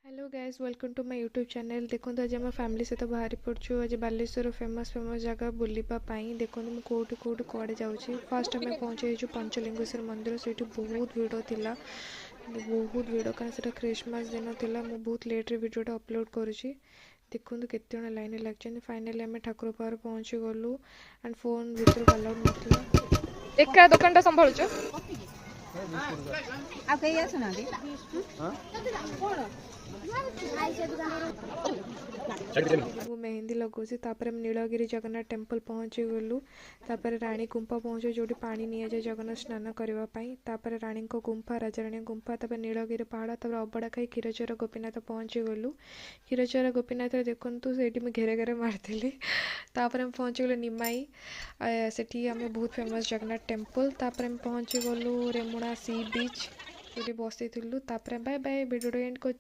Hello guys, welcome to my YouTube channel. देखो आज आम फैमिली सहित बाहरी पड़छु। आज बालेश्वर फेमस फेमस जगह बुलापाई। देखो मुझे कौट कौट कड़े जाऊँगी। फास्ट आम पहुँचु पंचलिंगेश्वर मंदिर। से बहुत भिड़ थिला, बहुत भिड़ कारण से क्रिसमस दिन थिला। मु बहुत लेट्रे वीडियोटा अपलोड करुँची। देखो केते जन लाइन लगे। फाइनाली आम ठाकुर पार पहुँची गलु एंड फोन भर अलाउड नाला। एका दुकान संभालुच वो मेहंदी लगुची। नीलगिरी जगन्नाथ टेम्पल पहुँची गलु। रानी गुंफा पहुँचे जो पानी नि जाए जगन्नाथ स्नान करने। रानी गुंफा, राजाराणी गुंफा, नीलगिरी पहाड़, अबड़ा खाई क्षीरचोरा गोपीनाथ पहुँची गलु। क्षीरचोरा गोपीनाथ देखु से घेरे घेरे मारी। पहुँची गलु निमाई। से आम बहुत फेमस जगन्नाथ टेम्पल। पहुँची गलु रेमुणा सी बीच, बसी। बाय बाय, वीडियो एंड कर।